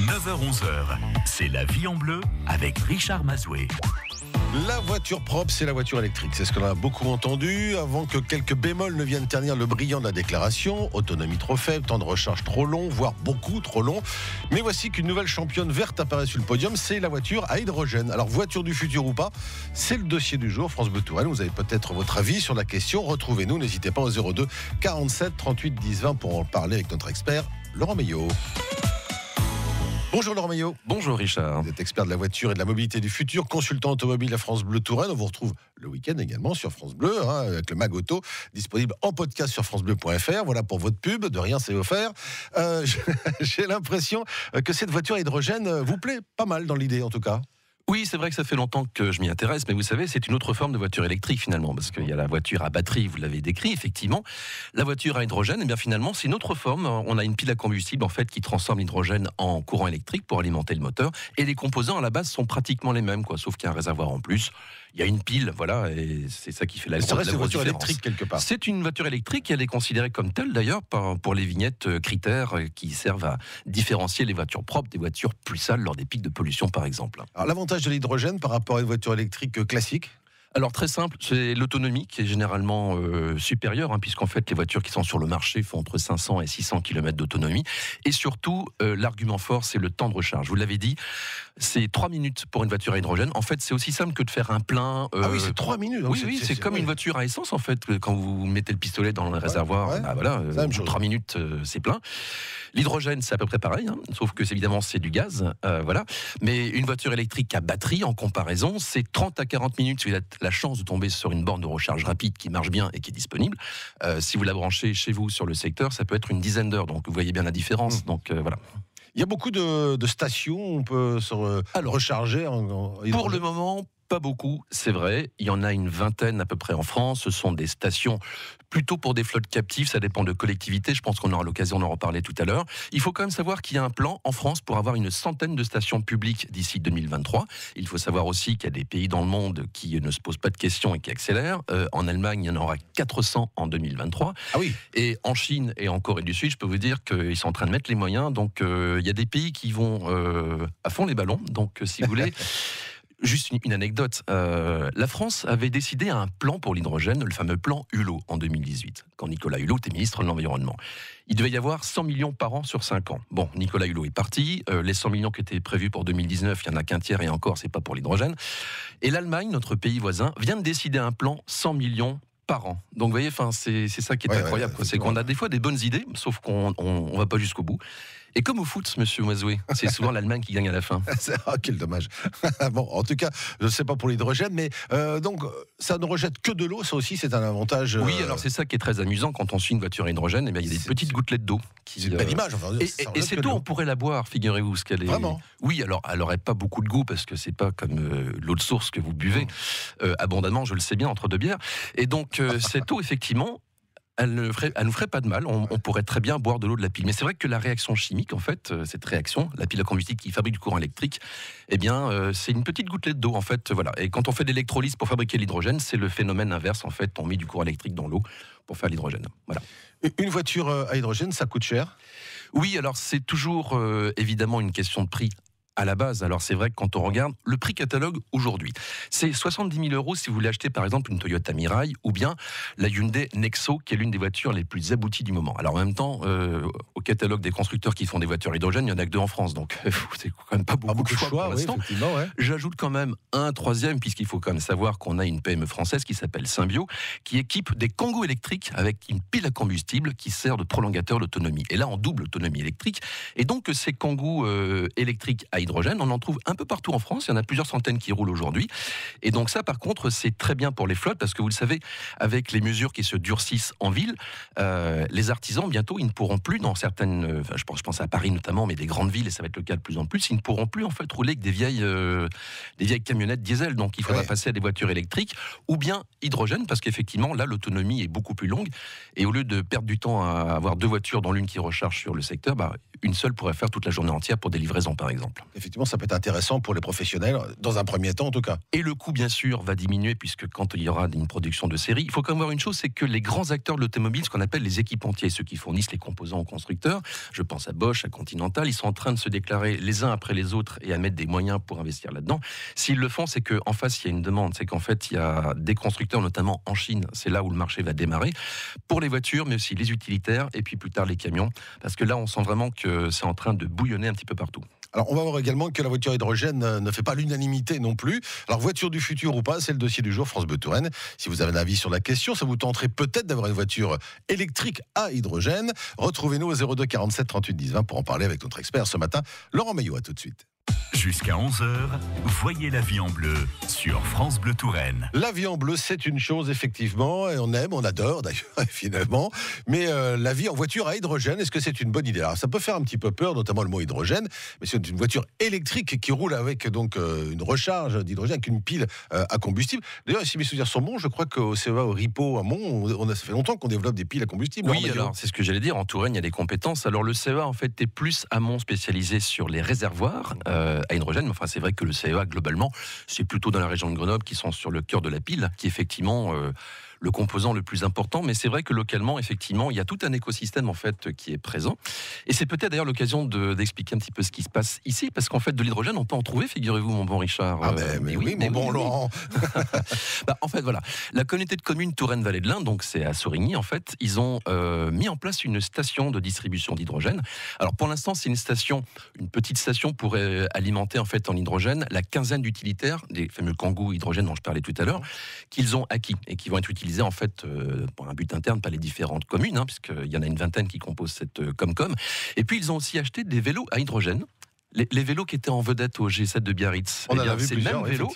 9h-11h, c'est La Vie en Bleu avec Richard Mazoué. La voiture propre, c'est la voiture électrique. C'est ce qu'on a beaucoup entendu avant que quelques bémols ne viennent ternir le brillant de la déclaration. Autonomie trop faible, temps de recharge trop long, voire beaucoup trop long. Mais voici qu'une nouvelle championne verte apparaît sur le podium, c'est la voiture à hydrogène. Alors, voiture du futur ou pas, c'est le dossier du jour. France Bleu Touraine, vous avez peut-être votre avis sur la question. Retrouvez-nous, n'hésitez pas au 02 47 38 10 20 pour en parler avec notre expert, Laurent Meillot. Bonjour Laurent Meillot. Bonjour Richard. Vous êtes expert de la voiture et de la mobilité du futur, consultant automobile à France Bleu Touraine. On vous retrouve le week-end également sur France Bleu, avec le Mag Auto, disponible en podcast sur francebleu.fr. Voilà pour votre pub, de rien c'est offert. J'ai l'impression que cette voiture à hydrogène vous plaît pas mal dans l'idée en tout cas. Oui, c'est vrai que ça fait longtemps que je m'y intéresse, mais vous savez, c'est une autre forme de voiture électrique finalement, parce qu'il y a la voiture à batterie, vous l'avez décrit, effectivement. La voiture à hydrogène, eh bien finalement, c'est une autre forme. On a une pile à combustible, en fait, qui transforme l'hydrogène en courant électrique pour alimenter le moteur, et les composants, à la base, sont pratiquement les mêmes, sauf qu'il y a un réservoir en plus. Il y a une pile, voilà, et c'est ça qui fait la grosse différence. C'est une voiture électrique quelque part. C'est une voiture électrique, et elle est considérée comme telle d'ailleurs pour les vignettes critères qui servent à différencier les voitures propres des voitures plus sales lors des pics de pollution par exemple. Alors l'avantage de l'hydrogène par rapport à une voiture électrique classique ? Alors très simple, c'est l'autonomie qui est généralement supérieure, puisqu'en fait les voitures qui sont sur le marché font entre 500 et 600 km d'autonomie. Et surtout, l'argument fort, c'est le temps de recharge. Vous l'avez dit, c'est 3 minutes pour une voiture à hydrogène. En fait, c'est aussi simple que de faire un plein. Ah oui, c'est 3 minutes. Oui, c'est comme une voiture à essence en fait. Quand vous mettez le pistolet dans le réservoir, voilà, 3 minutes, c'est plein. L'hydrogène, c'est à peu près pareil, sauf que évidemment c'est du gaz, voilà. Mais une voiture électrique à batterie, en comparaison, c'est 30 à 40 minutes. Si vous avez la chance de tomber sur une borne de recharge rapide qui marche bien et qui est disponible. Si vous la branchez chez vous sur le secteur, ça peut être une dizaine d'heures. Donc vous voyez bien la différence. Donc voilà. Il y a beaucoup de stations où on peut se recharger en hydrogène. Pour le moment, pas beaucoup, c'est vrai. Il y en a une vingtaine à peu près en France. Ce sont des stations plutôt pour des flottes captives. Ça dépend de collectivités. Je pense qu'on aura l'occasion d'en reparler tout à l'heure. Il faut quand même savoir qu'il y a un plan en France pour avoir une centaine de stations publiques d'ici 2023. Il faut savoir aussi qu'il y a des pays dans le monde qui ne se posent pas de questions et qui accélèrent. En Allemagne, il y en aura 400 en 2023. Ah oui. Et en Chine et en Corée du Sud, je peux vous dire qu'ils sont en train de mettre les moyens. Donc, il y a des pays qui vont à fond les ballons. Donc, si vous voulez... Juste une anecdote, la France avait décidé un plan pour l'hydrogène, le fameux plan Hulot en 2018, quand Nicolas Hulot était ministre de l'Environnement. Il devait y avoir 100 millions par an sur 5 ans. Bon, Nicolas Hulot est parti, les 100 millions qui étaient prévus pour 2019, il n'y en a qu'un tiers et encore, c'est pas pour l'hydrogène. Et l'Allemagne, notre pays voisin, vient de décider un plan 100 millions par an. Donc vous voyez, c'est ça qui est incroyable. C'est qu'on a des fois des bonnes idées, sauf qu'on ne va pas jusqu'au bout. Et comme au foot, monsieur Mazoué, c'est souvent l'Allemagne qui gagne à la fin. Quel dommage. Bon, en tout cas, je ne sais pas pour l'hydrogène, mais donc ça ne rejette que de l'eau, ça aussi c'est un avantage. Oui, alors c'est ça qui est très amusant quand on suit une voiture à hydrogène, il y a des petites gouttelettes d'eau. C'est une belle image. Enfin, et cette eau, on pourrait la boire, figurez-vous. Ce qu'elle est... Vraiment ? Oui, alors elle n'aurait pas beaucoup de goût parce que c'est pas comme l'eau de source que vous buvez abondamment, je le sais bien, entre deux bières. Et donc cette eau, effectivement, elle nous ferait pas de mal. On pourrait très bien boire de l'eau de la pile. Mais c'est vrai que la réaction chimique, en fait, cette réaction, la pile à combustible qui fabrique du courant électrique, eh bien, c'est une petite gouttelette d'eau, en fait. Voilà. Et quand on fait de l'électrolyse pour fabriquer l'hydrogène, c'est le phénomène inverse. En fait, on met du courant électrique dans l'eau pour faire l'hydrogène. Voilà. Une voiture à hydrogène, ça coûte cher ? Oui, alors c'est toujours évidemment une question de prix. À la base, alors c'est vrai que quand on regarde le prix catalogue aujourd'hui, c'est 70 000 € si vous voulez acheter par exemple une Toyota Mirai ou bien la Hyundai Nexo qui est l'une des voitures les plus abouties du moment. Alors en même temps, au catalogue des constructeurs qui font des voitures hydrogène, il n'y en a que 2 en France, donc c'est quand même pas beaucoup de choix pour l'instant. Ouais. J'ajoute quand même un troisième, puisqu'il faut quand même savoir qu'on a une PME française qui s'appelle Symbio, qui équipe des Kangoo électriques avec une pile à combustible qui sert de prolongateur d'autonomie. Et là, en double autonomie électrique. Et donc ces Kangoo électriques à hydrogène, on en trouve un peu partout en France, il y en a plusieurs centaines qui roulent aujourd'hui. Et donc ça, par contre, c'est très bien pour les flottes, parce que vous le savez, avec les mesures qui se durcissent en ville, les artisans, bientôt, ils ne pourront plus, dans certaines, je pense à Paris notamment, mais des grandes villes, et ça va être le cas de plus en plus, ils ne pourront plus en fait rouler avec des vieilles camionnettes diesel. Donc il faudra passer à des voitures électriques, ou bien hydrogène, parce qu'effectivement, là, l'autonomie est beaucoup plus longue, et au lieu de perdre du temps à avoir 2 voitures, dont l'une qui recharge sur le secteur, une seule pourrait faire toute la journée entière pour des livraisons, par exemple. Effectivement, ça peut être intéressant pour les professionnels, dans un premier temps en tout cas. Et le coût, bien sûr, va diminuer puisque quand il y aura une production de série, il faut quand même voir une chose, c'est que les grands acteurs de l'automobile, ce qu'on appelle les équipementiers, ceux qui fournissent les composants aux constructeurs, je pense à Bosch, à Continental, ils sont en train de se déclarer les uns après les autres et à mettre des moyens pour investir là-dedans. S'ils le font, c'est qu'en face, il y a une demande, c'est qu'en fait, il y a des constructeurs, notamment en Chine, c'est là où le marché va démarrer, pour les voitures, mais aussi les utilitaires et puis plus tard les camions, parce que là, on sent vraiment que c'est en train de bouillonner un petit peu partout. Alors, on va voir également que la voiture hydrogène ne fait pas l'unanimité non plus. Alors, voiture du futur ou pas, c'est le dossier du jour France Bleu Touraine. Si vous avez un avis sur la question, ça vous tenterait peut-être d'avoir une voiture électrique à hydrogène. Retrouvez-nous au 02 47 38 10 20 pour en parler avec notre expert ce matin, Laurent Maillot. À tout de suite. Jusqu'à 11h, voyez la vie en bleu sur France Bleu Touraine. La vie en bleu, c'est une chose, effectivement, et on aime, on adore d'ailleurs, finalement. Mais la vie en voiture à hydrogène, est-ce que c'est une bonne idée? Alors, ça peut faire un petit peu peur, notamment le mot hydrogène, mais c'est une voiture électrique qui roule avec donc une recharge d'hydrogène, avec une pile à combustible. D'ailleurs, si mes souvenirs sont bons, je crois qu'au CEA, au RIPO à Mont, ça fait longtemps qu'on développe des piles à combustible. Oui, alors c'est ce que j'allais dire. En Touraine, il y a des compétences. Alors le CEA, en fait, est plus à Mont spécialisé sur les réservoirs à hydrogène. Mais enfin, c'est vrai que le CEA, globalement, c'est plutôt dans la région de Grenoble qui sont sur le cœur de la pile, qui est effectivement le composant le plus important. Mais c'est vrai que localement, effectivement, il y a tout un écosystème en fait qui est présent. Et c'est peut-être d'ailleurs l'occasion d'expliquer un petit peu ce qui se passe ici, parce qu'en fait, de l'hydrogène, on peut en trouver, figurez-vous, mon bon Richard. Ah mais oui, mon bon Laurent. En fait, voilà, la communauté de communes Touraine-Vallée de l'Ain, donc c'est à Sourigny, en fait, ils ont mis en place une station de distribution d'hydrogène. Alors pour l'instant, c'est une petite station pour alimenter en fait en hydrogène la quinzaine d'utilitaires, des fameux Kangoo hydrogène dont je parlais tout à l'heure, qu'ils ont acquis et qui vont être utilisés en fait pour un but interne par les différentes communes, puisqu'il y en a une vingtaine qui composent cette Comcom. Et puis ils ont aussi acheté des vélos à hydrogène. Les vélos qui étaient en vedette au G7 de Biarritz. On en a vu ces plusieurs, mêmes vélos,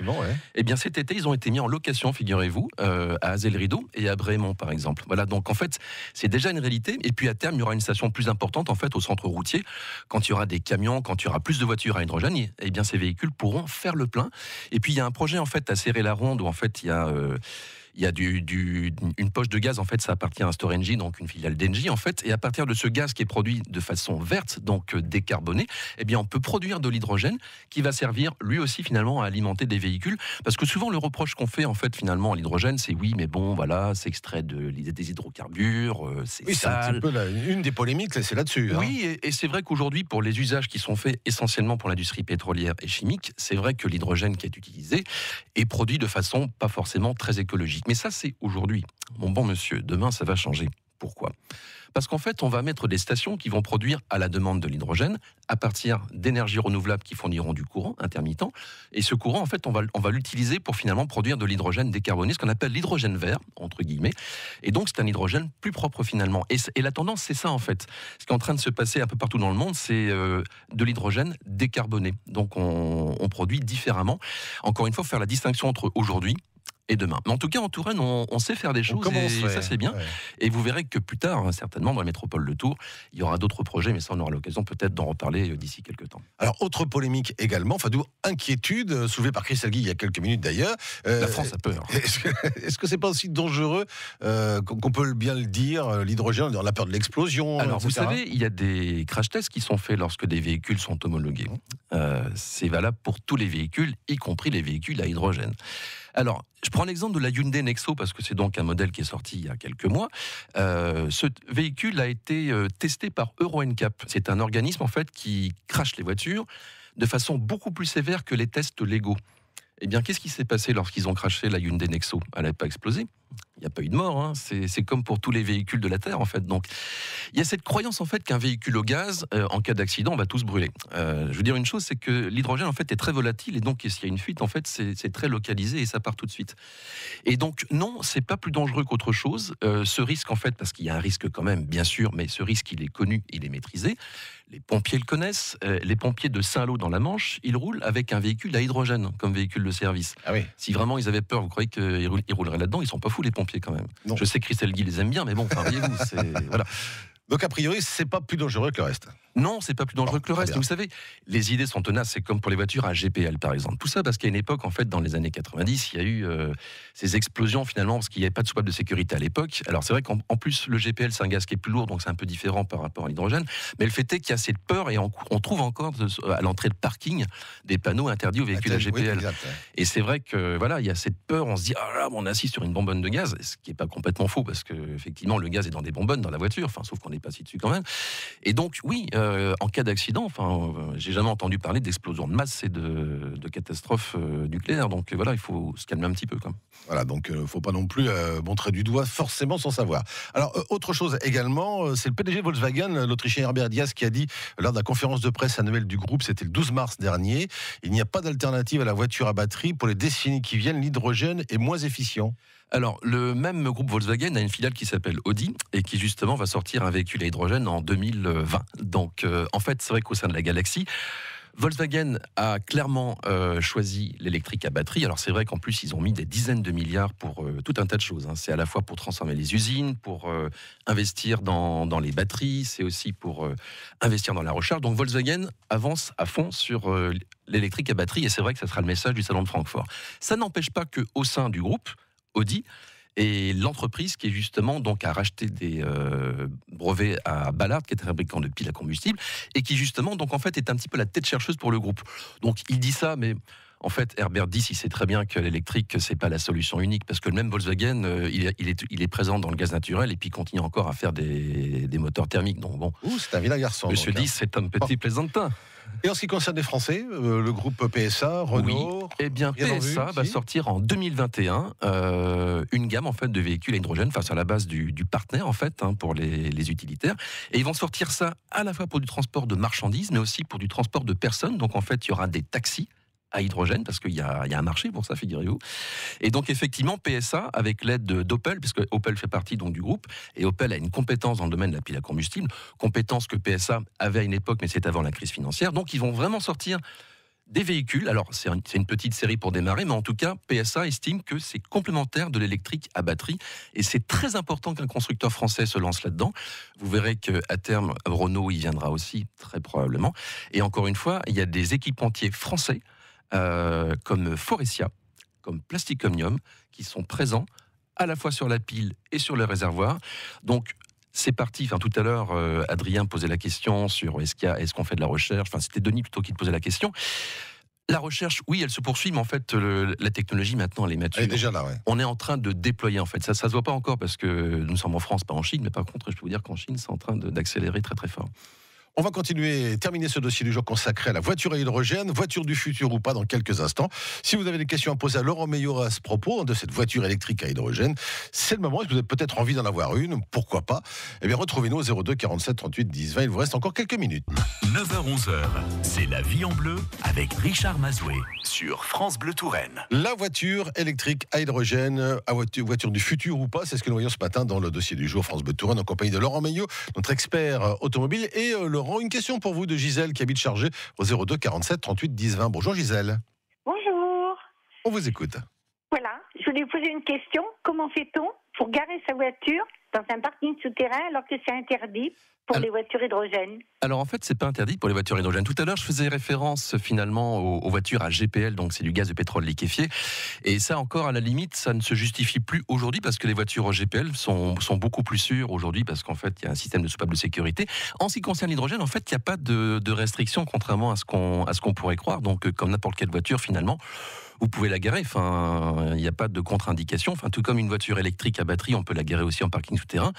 eh bien cet été, ils ont été mis en location, figurez-vous, à Azel-Rideau et à Brémont, par exemple. Voilà, donc en fait, c'est déjà une réalité. Et puis à terme, il y aura une station plus importante, en fait, au centre routier. Quand il y aura des camions, quand il y aura plus de voitures à hydrogène, eh bien ces véhicules pourront faire le plein. Et puis il y a un projet, en fait, à Serré-la-Ronde, où en fait, il y a une poche de gaz, en fait, ça appartient à Storengy, donc une filiale d'Engie, en fait, et à partir de ce gaz qui est produit de façon verte, donc décarboné, eh bien, on peut produire de l'hydrogène qui va servir, lui aussi, finalement, à alimenter des véhicules, parce que souvent, le reproche qu'on fait, en fait, finalement, à l'hydrogène, c'est oui, mais bon, voilà, c'est extrait des hydrocarbures, c'est sale. C'est un petit peu une des polémiques, c'est là-dessus. Oui, et c'est vrai qu'aujourd'hui, pour les usages qui sont faits essentiellement pour l'industrie pétrolière et chimique, c'est vrai que l'hydrogène qui est utilisé est produit de façon pas forcément très écologique. Mais ça, c'est aujourd'hui. Mon bon monsieur, demain, ça va changer. Pourquoi ? Parce qu'en fait, on va mettre des stations qui vont produire à la demande de l'hydrogène à partir d'énergies renouvelables qui fourniront du courant intermittent. Et ce courant, en fait, on va l'utiliser pour finalement produire de l'hydrogène décarboné, ce qu'on appelle l'hydrogène vert, entre guillemets. Et donc, c'est un hydrogène plus propre finalement. Et la tendance, c'est ça, en fait. Ce qui est en train de se passer un peu partout dans le monde, c'est de l'hydrogène décarboné. Donc, on produit différemment. Encore une fois, faire la distinction entre aujourd'hui et demain. Mais en tout cas, en Touraine, on sait faire des choses et ça, c'est bien. Ouais. Et vous verrez que plus tard, certainement, dans la métropole de Tours, il y aura d'autres projets, mais ça, on aura l'occasion peut-être d'en reparler d'ici quelques temps. Alors, autre polémique également, enfin, d'où inquiétude, soulevée par Christelle Guy il y a quelques minutes d'ailleurs. La France a peur. Est-ce que c'est pas aussi dangereux qu'on peut bien le dire, l'hydrogène, on a peur de l'explosion? Alors, vous savez, il y a des crash tests qui sont faits lorsque des véhicules sont homologués. C'est valable pour tous les véhicules, y compris les véhicules à hydrogène. Alors, je prends l'exemple de la Hyundai Nexo, parce que c'est donc un modèle qui est sorti il y a quelques mois. Ce véhicule a été testé par Euro NCAP. C'est un organisme, en fait, qui crache les voitures de façon beaucoup plus sévère que les tests légaux. Eh bien, qu'est-ce qui s'est passé lorsqu'ils ont crashé la Hyundai Nexo ? Elle n'avait pas explosé. Il n'y a pas eu de mort, c'est comme pour tous les véhicules de la Terre, en fait. Donc, il y a cette croyance, en fait, qu'un véhicule au gaz, en cas d'accident, on va tous brûler. Je veux dire une chose, c'est que l'hydrogène, en fait, est très volatile, et donc, s'il y a une fuite, en fait, c'est très localisé, et ça part tout de suite. Et donc, non, c'est pas plus dangereux qu'autre chose. Ce risque, en fait, parce qu'il y a un risque quand même, bien sûr, mais ce risque, il est connu, il est maîtrisé. Les pompiers le connaissent. Les pompiers de Saint-Lô, dans la Manche, ils roulent avec un véhicule à hydrogène, comme véhicule de service. Ah oui. Si vraiment ils avaient peur, vous croyez qu'ils rouleraient là-dedans ? Ils sont pas fous, les pompiers, quand même. Non. Je sais que Christelle Guy les aime bien, mais bon, voyez-vous, c'est... Voilà. Donc a priori, c'est pas plus dangereux que le reste. Non, c'est pas plus dangereux que le reste. Vous savez, les idées sont tenaces. C'est comme pour les voitures à GPL, par exemple. Tout ça parce qu'à une époque, en fait, dans les années 90, il y a eu ces explosions, finalement, parce qu'il n'y avait pas de soupape de sécurité à l'époque. Alors, c'est vrai qu'en plus, le GPL, c'est un gaz qui est plus lourd, donc c'est un peu différent par rapport à l'hydrogène. Mais le fait est qu'il y a cette peur, et on trouve encore à l'entrée de parking des panneaux interdits aux véhicules à GPL. Oui, et c'est vrai que, voilà, il y a cette peur, on se dit, ah là, on est assis sur une bonbonne de gaz, ce qui n'est pas complètement faux, parce que, effectivement, le gaz est dans des bonbonnes dans la voiture, enfin, sauf qu'on n'est pas assis dessus quand même. Et donc, oui, en cas d'accident, j'ai jamais entendu parler d'explosion de masse et de catastrophes nucléaires. Donc voilà, il faut se calmer un petit peu. Voilà, donc faut pas non plus montrer du doigt forcément sans savoir. Alors, autre chose également, c'est le PDG de Volkswagen, l'Autrichien Herbert Diess, qui a dit lors de la conférence de presse annuelle du groupe, c'était le 12 mars dernier, il n'y a pas d'alternative à la voiture à batterie. Pour les décennies qui viennent, l'hydrogène est moins efficient. Alors, le même groupe Volkswagen a une filiale qui s'appelle Audi et qui justement va sortir un véhicule à hydrogène en 2020. Donc, en fait, c'est vrai qu'au sein de la galaxie, Volkswagen a clairement choisi l'électrique à batterie. Alors c'est vrai qu'en plus ils ont mis des dizaines de milliards pour tout un tas de choses. C'est à la fois pour transformer les usines, pour investir dans les batteries, c'est aussi pour investir dans la recharge. Donc Volkswagen avance à fond sur l'électrique à batterie et c'est vrai que ça sera le message du salon de Francfort. Ça n'empêche pas qu'au sein du groupe Audi, et l'entreprise qui est justement donc a racheté des brevets à Ballard, qui est un fabricant de piles à combustible, et qui justement donc en fait est un petit peu la tête chercheuse pour le groupe. Donc il dit ça, mais en fait Herbert Diess, il sait très bien que l'électrique c'est pas la solution unique, parce que le même Volkswagen il est présent dans le gaz naturel et puis continue encore à faire des moteurs thermiques. Donc bon. C'est un vilain garçon. Monsieur Diess, c'est un petit plaisantin. Et en ce qui concerne les Français, le groupe PSA, Renault... Oui, eh bien PSA va sortir en 2021 une gamme en fait de véhicules à hydrogène, enfin sur la base du partenaire en fait pour les utilitaires. Et ils vont sortir ça à la fois pour du transport de marchandises, mais aussi pour du transport de personnes. Donc en fait, il y aura des taxis à hydrogène, parce qu'il y a un marché pour ça, figurez-vous. Et donc effectivement, PSA, avec l'aide d'Opel, puisque Opel fait partie donc du groupe, et Opel a une compétence dans le domaine de la pile à combustible, compétence que PSA avait à une époque, mais c'est avant la crise financière. Donc ils vont vraiment sortir des véhicules. Alors c'est une petite série pour démarrer, mais en tout cas, PSA estime que c'est complémentaire de l'électrique à batterie, et c'est très important qu'un constructeur français se lance là-dedans. Vous verrez qu'à terme, Renault y viendra aussi, très probablement. Et encore une fois, il y a des équipementiers français comme Faurecia, comme Plastic Omnium, qui sont présents à la fois sur la pile et sur le réservoir. Donc c'est parti. Enfin, tout à l'heure, Adrien posait la question sur est-ce qu'on fait de la recherche. Enfin, c'était Denis plutôt qui te posait la question. La recherche, oui, elle se poursuit, mais en fait, la technologie maintenant, elle est mature. Elle est déjà là, ouais. On est en train de déployer, en fait. Ça se voit pas encore parce que nous sommes en France, pas en Chine, mais par contre, je peux vous dire qu'en Chine, c'est en train d'accélérer très très fort. On va continuer, terminer ce dossier du jour consacré à la voiture à hydrogène, voiture du futur ou pas, dans quelques instants. Si vous avez des questions à poser à Laurent Meillot à ce propos de cette voiture électrique à hydrogène, c'est le moment. Est-ce que vous avez peut-être envie d'en avoir une? Pourquoi pas? Eh bien, retrouvez-nous au 02 47 38 10 20. Il vous reste encore quelques minutes. 9h-11h, c'est La Vie en Bleu avec Richard Mazoué sur France Bleu Touraine. La voiture électrique à hydrogène, voiture du futur ou pas, c'est ce que nous voyons ce matin dans le dossier du jour France Bleu Touraine en compagnie de Laurent Meillot, notre expert automobile, et Laurent, une question pour vous de Gisèle qui habite Chargé au 02 47 38 10 20. Bonjour Gisèle. Bonjour. On vous écoute. Voilà, je voulais vous poser une question. Comment fait-on pour garer sa voiture dans un parking souterrain alors que c'est interdit pour les voitures hydrogène? Alors en fait, c'est pas interdit pour les voitures hydrogène. Tout à l'heure, je faisais référence finalement aux voitures à GPL, donc c'est du gaz de pétrole liquéfié. Et ça encore, à la limite, ça ne se justifie plus aujourd'hui parce que les voitures GPL sont beaucoup plus sûres aujourd'hui parce qu'en fait, il y a un système de soupape de sécurité. En ce qui concerne l'hydrogène, en fait, il n'y a pas de restriction, contrairement à ce qu'on pourrait croire. Donc comme n'importe quelle voiture finalement, vous pouvez la garer, enfin, il n'y a pas de contre-indication. Enfin, tout comme une voiture électrique à batterie, on peut la garer aussi en parking souterrain.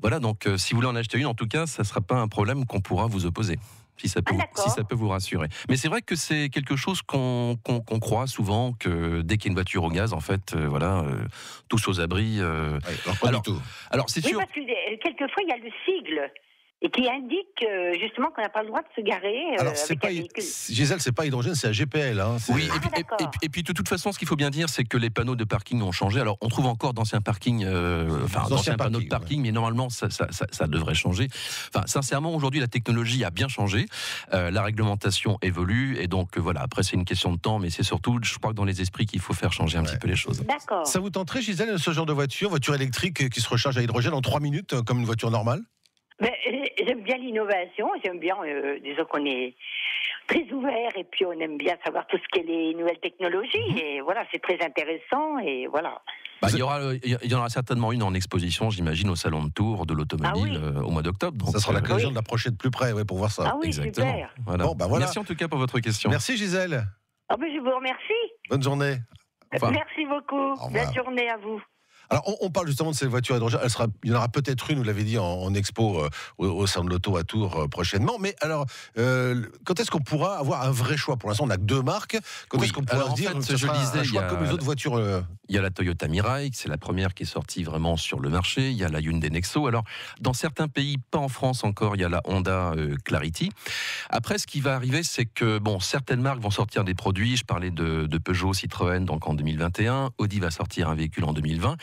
Voilà, donc si vous voulez en acheter une, en tout cas, ça ne sera pas un problème qu'on pourra vous opposer, si ça peut vous rassurer. Mais c'est vrai que c'est quelque chose qu'on croit souvent, que dès qu'il y a une voiture au gaz, en fait, tous aux abris. Alors, c'est sûr. Oui, parce que quelquefois, il y a le sigle. Et qui indique justement qu'on n'a pas le droit de se garer avec un véhicule. Gisèle, c'est pas hydrogène, c'est un GPL. Oui, et puis de toute façon, ce qu'il faut bien dire, c'est que les panneaux de parking ont changé. Alors, on trouve encore d'anciens parkings, d'anciens panneaux de parking, mais normalement, ça devrait changer. Enfin, sincèrement, aujourd'hui, la technologie a bien changé. La réglementation évolue. Et donc, voilà, après, c'est une question de temps, mais c'est surtout, je crois que dans les esprits qu'il faut faire changer un petit peu les choses. D'accord. Ça vous tenterait, Gisèle, ce genre de voiture électrique qui se recharge à hydrogène en 3 minutes, comme une voiture normale? Ben, j'aime bien l'innovation, j'aime bien, disons qu'on est très ouvert et puis on aime bien savoir tout ce qu'est les nouvelles technologies et voilà, c'est très intéressant et voilà. Bah, il y en aura certainement une en exposition, j'imagine, au Salon de Tours de l'automobile au mois d'octobre. Ça sera l'occasion de l'approcher de plus près pour voir ça. Ah oui, Exactement. super. Voilà. Bon, bah voilà. Merci en tout cas pour votre question. Merci Gisèle. Ah ben, je vous remercie. Bonne journée. Au revoir. Merci beaucoup. Belle journée à vous. Alors, on parle justement de ces voitures à hydrogène. Il y en aura peut-être une, vous l'avez dit, en expo au Salon de l'Auto à Tours prochainement. Mais alors, quand est-ce qu'on pourra avoir un vrai choix? Pour l'instant, on n'a que 2 marques. Quand est-ce qu'on pourra se dire que ce sera un choix comme les autres voitures Il y a la Toyota Mirai, c'est la première qui est sortie vraiment sur le marché. Il y a la Hyundai Nexo. Alors, dans certains pays, pas en France encore, il y a la Honda Clarity. Après, ce qui va arriver, c'est que certaines marques vont sortir des produits. Je parlais de Peugeot, Citroën, donc en 2021. Audi va sortir un véhicule en 2020.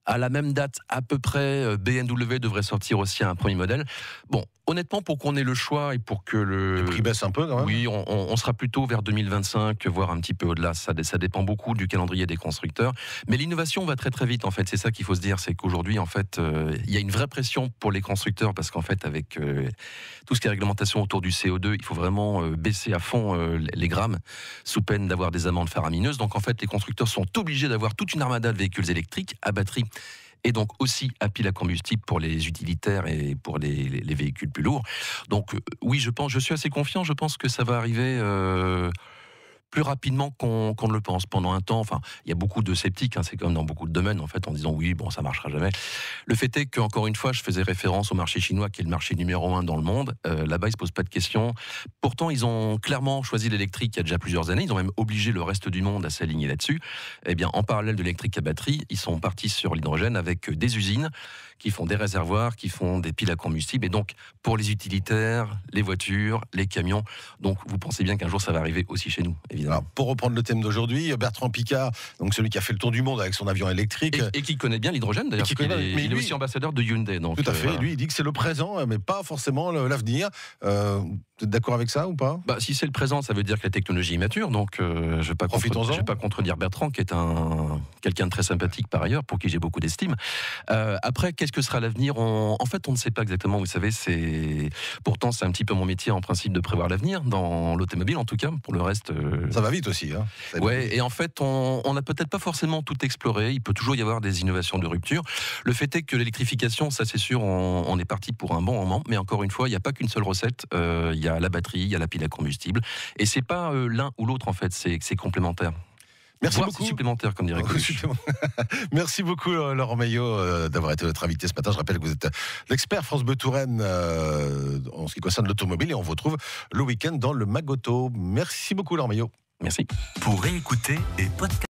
À la même date, à peu près, BMW devrait sortir aussi un premier modèle. Bon, honnêtement, pour qu'on ait le choix et pour que le prix baisse un peu quand même. Oui, on sera plutôt vers 2025, voire un petit peu au-delà. Ça dépend beaucoup du calendrier des constructeurs. Mais l'innovation va très très vite, en fait. C'est ça qu'il faut se dire, c'est qu'aujourd'hui, en fait, il y a une vraie pression pour les constructeurs parce qu'en fait, avec tout ce qui est réglementation autour du CO2, il faut vraiment baisser à fond les grammes sous peine d'avoir des amendes faramineuses. Donc, en fait, les constructeurs sont obligés d'avoir toute une armada de véhicules électriques à batterie et donc aussi à pile à combustible pour les utilitaires et pour les véhicules plus lourds. Donc oui, je suis assez confiant, je pense que ça va arriver plus rapidement qu'on ne le pense. Pendant un temps, enfin, il y a beaucoup de sceptiques, c'est comme dans beaucoup de domaines, en fait, en disant oui, ça marchera jamais. Le fait est qu'encore une fois, je faisais référence au marché chinois, qui est le marché numéro 1 dans le monde. Là-bas, ils se posent pas de questions. Pourtant, ils ont clairement choisi l'électrique il y a déjà plusieurs années. Ils ont même obligé le reste du monde à s'aligner là-dessus. Eh bien, en parallèle de l'électrique à batterie, ils sont partis sur l'hydrogène avec des usines qui font des réservoirs, qui font des piles à combustible. Et donc, pour les utilitaires, les voitures, les camions. Donc, vous pensez bien qu'un jour, ça va arriver aussi chez nous, évidemment. Alors, pour reprendre le thème d'aujourd'hui, Bertrand Piccard, donc celui qui a fait le tour du monde avec son avion électrique. Et qui connaît bien l'hydrogène, d'ailleurs. Il est aussi ambassadeur de Hyundai. Donc, tout à fait. Voilà. Lui, il dit que c'est le présent, mais pas forcément l'avenir. Vous êtes d'accord avec ça ou pas? Si c'est le présent, ça veut dire que la technologie est mature. Donc, je ne vais pas contredire Bertrand, qui est quelqu'un de très sympathique par ailleurs, pour qui j'ai beaucoup d'estime. Après, qu'est-ce que sera l'avenir? En fait, on ne sait pas exactement. Vous savez, pourtant, c'est un petit peu mon métier en principe de prévoir l'avenir, dans l'automobile en tout cas. Pour le reste, ça va vite aussi. Ouais, et en fait, on n'a peut-être pas forcément tout exploré. Il peut toujours y avoir des innovations de rupture. Le fait est que l'électrification, ça c'est sûr, on est parti pour un bon moment. Mais encore une fois, il n'y a pas qu'une seule recette. Il y a la batterie, il y a la pile à combustible. Et c'est pas l'un ou l'autre en fait, c'est complémentaire. Merci beaucoup. C'est supplémentaire, comme dirait Coluche. Merci beaucoup, Laurent Meillot, d'avoir été notre invité ce matin. Je rappelle que vous êtes l'expert France Bleu Touraine en ce qui concerne l'automobile et on vous retrouve le week-end dans le Magoto. Merci beaucoup, Laurent Meillot. Merci. Pour réécouter et podcast.